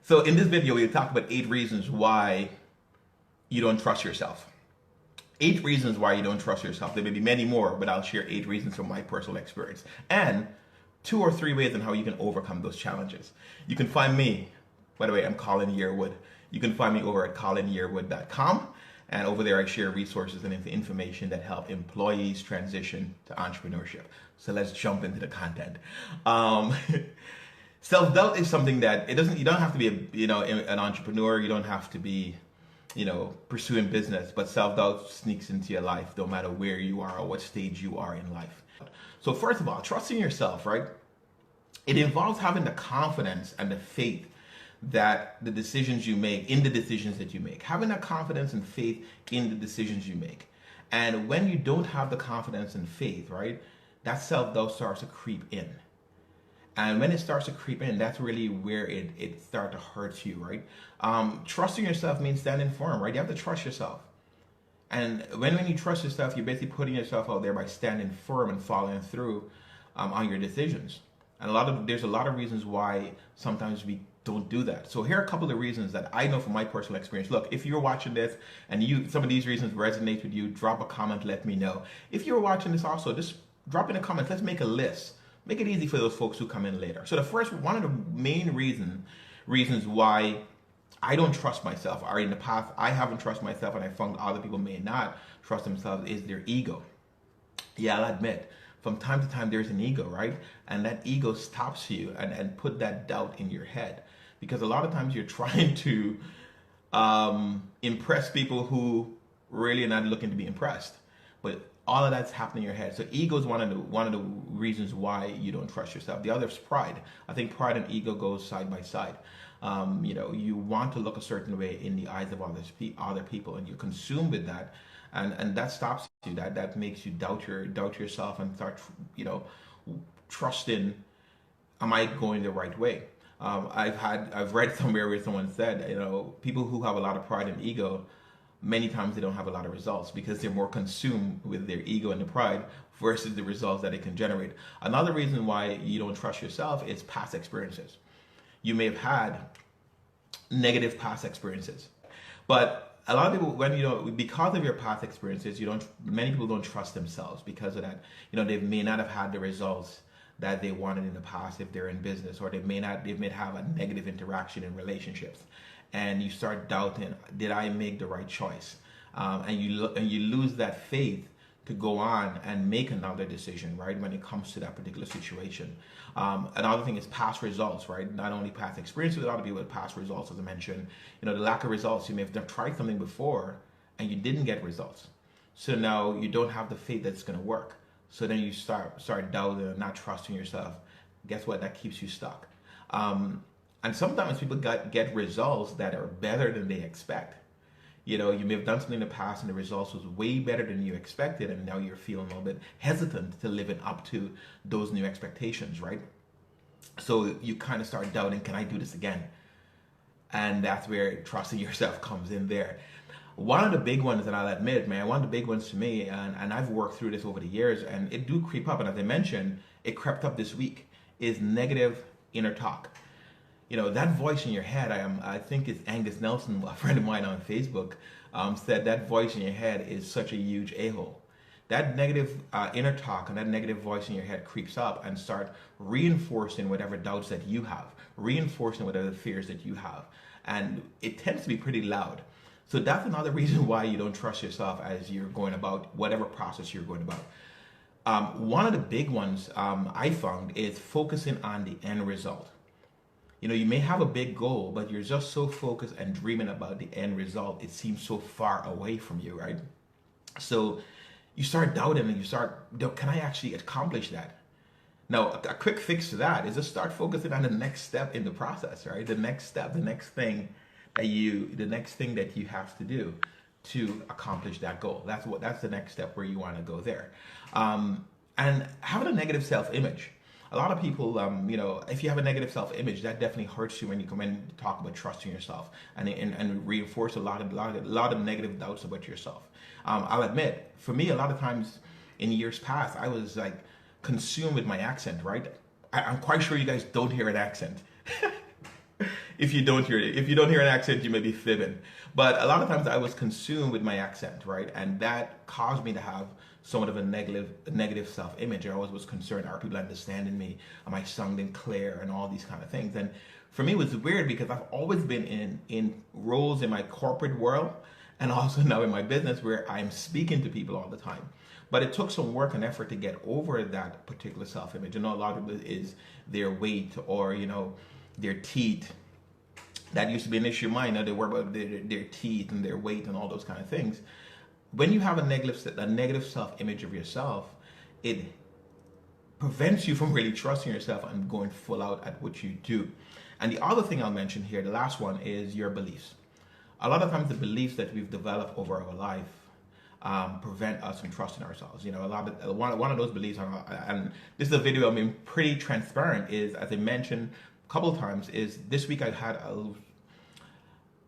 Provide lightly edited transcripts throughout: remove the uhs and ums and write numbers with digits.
So in this video, we'll talk about 8 reasons why you don't trust yourself. 8 reasons why you don't trust yourself. There may be many more, but I'll share 8 reasons from my personal experience. And 2 or 3 ways on how you can overcome those challenges. You can find me, by the way, I'm Colin Yearwood. You can find me over at colinyearwood.com. And over there, I share resources and information that help employees transition to entrepreneurship. So let's jump into the content. Self-doubt is something that you don't have to be an entrepreneur. You don't have to be, pursuing business, but self-doubt sneaks into your life no matter where you are or what stage you are in life. So first of all, trusting yourself, right? It involves having the confidence and the faith that the decisions you make, in the decisions that you make, having that confidence and faith in the decisions you make. And when you don't have the confidence and faith, right, that self-doubt starts to creep in. And when it starts to creep in, that's really where it starts to hurt you, right? Trusting yourself means standing firm, right? You have to trust yourself. And when you trust yourself, you're basically putting yourself out there by standing firm and following through on your decisions. And there's a lot of reasons why sometimes we don't do that. So here are a couple of reasons that I know from my personal experience. Look, if you're watching this and some of these reasons resonate with you, drop a comment, let me know. If you're watching this also, just drop in a comment. Let's make a list. Make it easy for those folks who come in later. So one of the main reasons why I don't trust myself, or in the past I haven't trusted myself and I found other people may not trust themselves, is their ego. Yeah, I'll admit, from time to time there's an ego, right? And that ego stops you and put that doubt in your head. Because a lot of times you're trying to impress people who really are not looking to be impressed. But all of that's happening in your head. So ego is one of the reasons why you don't trust yourself. The other is pride. I think pride and ego goes side by side. You want to look a certain way in the eyes of other people, and you're consumed with that, and that stops you. That makes you doubt yourself and start, trusting. Am I going the right way? I've read somewhere where someone said, people who have a lot of pride and ego, many times they don't have a lot of results because they're more consumed with their ego and the pride versus the results that it can generate. Another reason why you don't trust yourself is past experiences. You may have had negative past experiences, but a lot of people, because of your past experiences, many people don't trust themselves because of that. They may not have had the results that they wanted in the past if they're in business, or they may have a negative interaction in relationships. And you start doubting, did I make the right choice? And you lose that faith to go on and make another decision, right, when it comes to that particular situation. Another thing is past results, right? Not only past experiences, a lot of people with past results, as I mentioned. The lack of results. You may have tried something before and you didn't get results. So now you don't have the faith that it's going to work. So then you start doubting and not trusting yourself. Guess what? That keeps you stuck. And sometimes people get results that are better than they expect. You may have done something in the past and the results was way better than you expected, and now you're feeling a little bit hesitant to living up to those new expectations, right? So you kind of start doubting, can I do this again? And that's where trusting yourself comes in there. One of the big ones, and I'll admit, man, one of the big ones to me, and I've worked through this over the years, and it do creep up, and as I mentioned, it crept up this week, is negative inner talk. That voice in your head, I think it's Angus Nelson, a friend of mine on Facebook, said that voice in your head is such a huge a-hole. That negative inner talk and that negative voice in your head creeps up and start reinforcing whatever doubts that you have, reinforcing whatever fears that you have. And it tends to be pretty loud. So that's another reason why you don't trust yourself as you're going about whatever process you're going about. One of the big ones I found is focusing on the end result. You may have a big goal, but you're just so focused and dreaming about the end result, it seems so far away from you, right? So you start doubting and can I actually accomplish that? Now, a quick fix to that is just start focusing on the next step in the process, right? The next step, the next thing that you have to do to accomplish that goal. That's the next step where you want to go there. And having a negative self-image. A lot of people, if you have a negative self-image, that definitely hurts you when you come in and talk about trusting yourself and reinforce a lot of negative doubts about yourself. I'll admit, for me, a lot of times in years past, I was like consumed with my accent, right? I'm quite sure you guys don't hear an accent. if you don't hear it. If you don't hear an accent, you may be fibbing. But a lot of times I was consumed with my accent, right? And that caused me to have somewhat of a negative self-image. I always was concerned, are people understanding me? Am I sounding clear? And all these kind of things. And for me, it was weird because I've always been in roles in my corporate world and also now in my business where I'm speaking to people all the time. But it took some work and effort to get over that particular self-image. You know, a lot of it is their weight or, you know, their teeth. That used to be an issue of mine. Now they worry about their teeth and their weight and all those kind of things. When you have a negative self-image of yourself, it prevents you from really trusting yourself and going full out at what you do. And the other thing I'll mention here, the last one, is your beliefs. A lot of times the beliefs that we've developed over our life prevent us from trusting ourselves. You know, one of those beliefs, and this is a video I'm being pretty transparent, is, as I mentioned a couple of times, is this week I had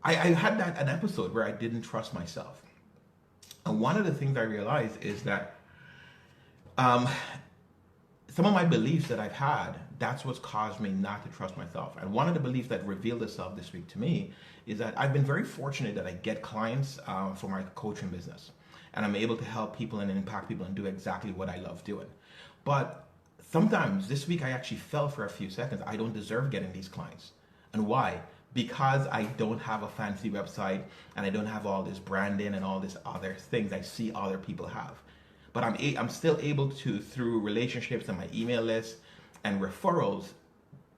an episode where I didn't trust myself. And one of the things I realized is that some of my beliefs that I've had, that's what's caused me not to trust myself. And one of the beliefs that revealed itself this week to me is that I've been very fortunate that I get clients for my coaching business. And I'm able to help people and impact people and do exactly what I love doing. But sometimes this week I actually felt for a few seconds, I don't deserve getting these clients. And why? Because I don't have a fancy website and I don't have all this branding and all these other things I see other people have. But I'm still able to, through relationships and my email list and referrals,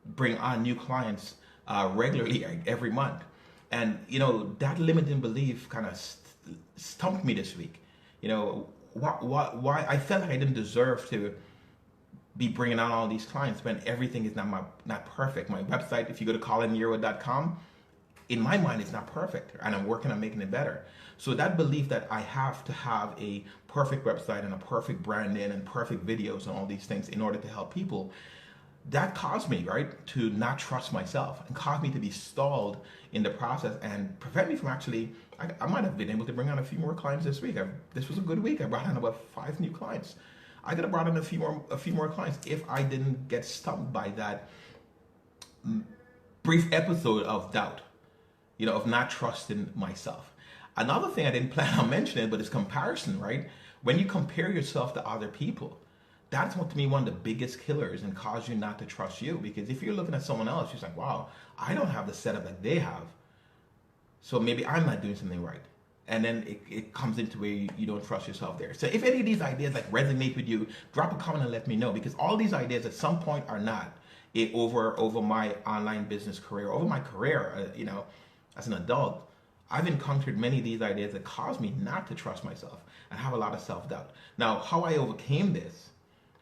bring on new clients regularly every month. And, you know, that limiting belief kind of stumped me this week. You know, why I felt like I didn't deserve to be bringing on all these clients when everything is not perfect. My website, if you go to colinyearwood.com, in my mind, it's not perfect, and I'm working on making it better. So that belief that I have to have a perfect website and a perfect branding and perfect videos and all these things in order to help people, that caused me, right, to not trust myself and caused me to be stalled in the process and prevent me from actually, I might have been able to bring on a few more clients this week. This was a good week. I brought on about 5 new clients. I could have brought in a few more clients if I didn't get stumped by that brief episode of doubt, you know, of not trusting myself. Another thing I didn't plan on mentioning, but it's comparison, right? When you compare yourself to other people, that's what, to me, one of the biggest killers and cause you not to trust you. Because if you're looking at someone else, you're like, wow, I don't have the setup that they have. So maybe I'm not doing something right. And then it comes into where you don't trust yourself there. So if any of these ideas like resonate with you, drop a comment and let me know. Because all these ideas at some point are not over my online business career, over my career, you know, as an adult. I've encountered many of these ideas that caused me not to trust myself and have a lot of self-doubt. Now, how I overcame this,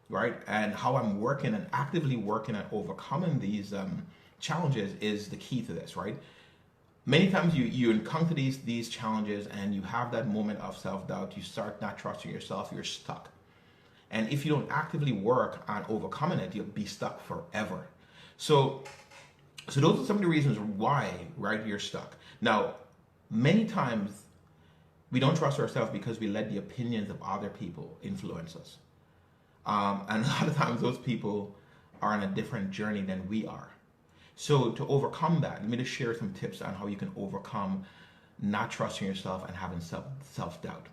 right, and how I'm working and actively working at overcoming these challenges is the key to this, right? Many times you encounter these challenges and you have that moment of self-doubt, you start not trusting yourself, you're stuck. And if you don't actively work on overcoming it, you'll be stuck forever. So those are some of the reasons why, right, you're stuck. Now, many times we don't trust ourselves because we let the opinions of other people influence us. And a lot of times those people are on a different journey than we are. So to overcome that, let me just share some tips on how you can overcome not trusting yourself and having self-doubt.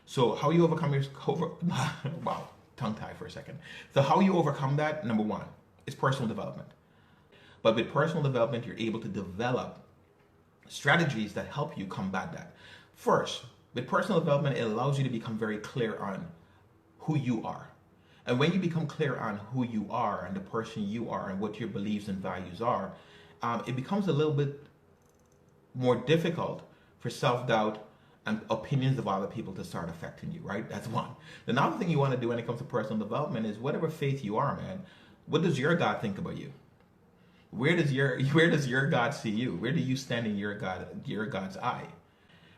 So how you overcome wow, tongue tie for a second. So how you overcome that, number one, is personal development. But with personal development, you're able to develop strategies that help you combat that. First, with personal development, it allows you to become very clear on who you are. And when you become clear on who you are and the person you are and what your beliefs and values are, it becomes a little bit more difficult for self-doubt and opinions of other people to start affecting you, right? That's one. The other thing you want to do when it comes to personal development is whatever faith you are, man, what does your God think about you? Where does your God see you? Where do you stand in your God's eye?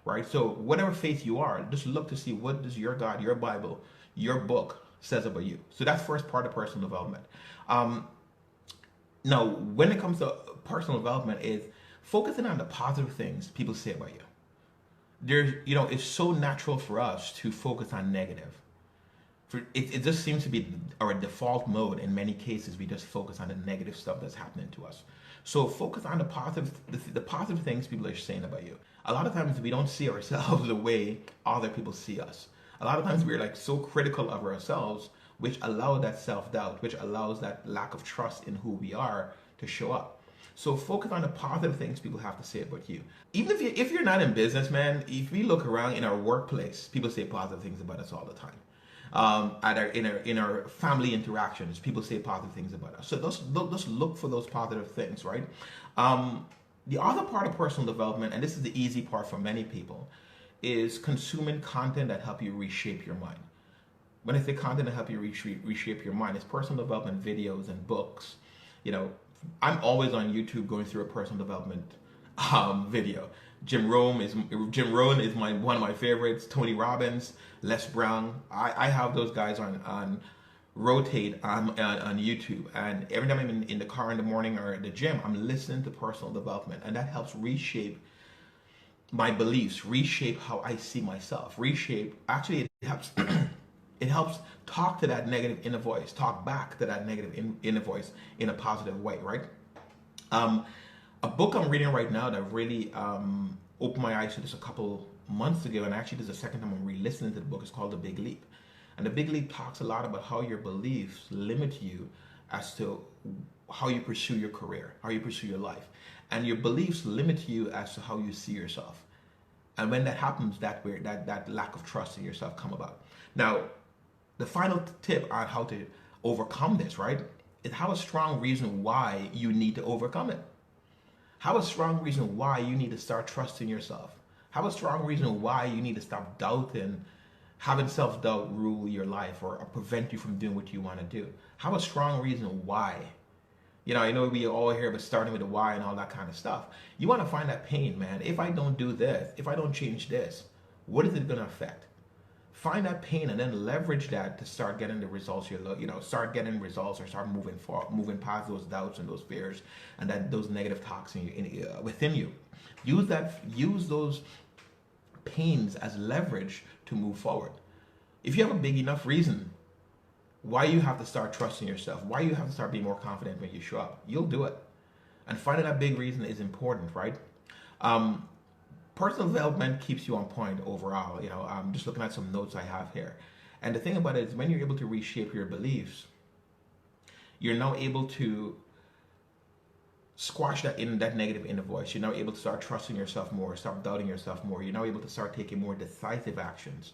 Right? So whatever faith you are, just look to see what does your God, your Bible, your book says about you. So that's first part of personal development. Now, when it comes to personal development, is focusing on the positive things people say about you. It's so natural for us to focus on negative. It just seems to be our default mode in many cases. We just focus on the negative stuff that's happening to us. So focus on the positive things people are saying about you. A lot of times we don't see ourselves the way other people see us. A lot of times we're like so critical of ourselves, which allow that self-doubt, which allows that lack of trust in who we are to show up. So focus on the positive things people have to say about you. Even if you're not in business, man, if we look around in our workplace, people say positive things about us all the time. In our family interactions, people say positive things about us. So just look for those positive things, right? The other part of personal development, and this is the easy part for many people, is consuming content that help you reshape your mind. When I say content that help you reshape your mind, it's personal development videos and books. You know, I'm always on YouTube going through a personal development video. Jim Rohn is one of my favorites. Tony Robbins, Les Brown. I have those guys on rotate on YouTube, and every time I'm in the car in the morning or at the gym, I'm listening to personal development, and that helps reshape my beliefs, reshape how I see myself, actually it helps it helps talk to that negative inner voice, talk back to that negative inner voice in a positive way, right? A book I'm reading right now that really opened my eyes to this a couple months ago, and actually this is the second time I'm re-listening to the book. Is called The Big Leap. And The Big Leap talks a lot about how your beliefs limit you as to how you pursue your career, how you pursue your life. And your beliefs limit you as to how you see yourself. And when that happens, that lack of trust in yourself come about. Now, the final tip on how to overcome this, right, is have a strong reason why you need to overcome it. Have a strong reason why you need to start trusting yourself. Have a strong reason why you need to stop doubting, having self-doubt rule your life or prevent you from doing what you want to do. Have a strong reason why. You know, I know we all hear about starting with a why and all that kind of stuff. You want to find that pain, man. If I don't do this, if I don't change this, what is it going to affect? Find that pain and then leverage that to start getting the results start getting results, or start moving past those doubts and those fears and those negative thoughts within you. Use those pains as leverage to move forward. If you have a big enough reason why you have to start trusting yourself, why you have to start being more confident when you show up, you'll do it. And finding that big reason is important, right? Personal development keeps you on point overall. You know, I'm just looking at some notes I have here. And the thing about it is when you're able to reshape your beliefs, you're now able to squash that negative inner voice. You're now able to start trusting yourself more, stop doubting yourself more. You're now able to start taking more decisive actions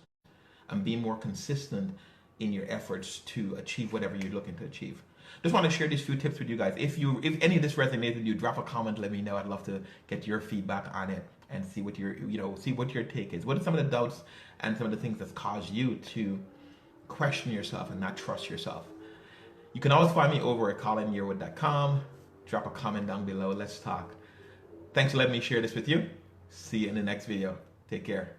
and be more consistent in your efforts to achieve whatever you're looking to achieve. Just want to share these few tips with you guys. If any of this resonates with you, drop a comment, let me know. I'd love to get your feedback on it and see what your take is. What are some of the doubts and some of the things that's caused you to question yourself and not trust yourself? You can always find me over at ColinYearwood.com. Drop a comment down below. Let's talk. Thanks for letting me share this with you. See you in the next video. Take care.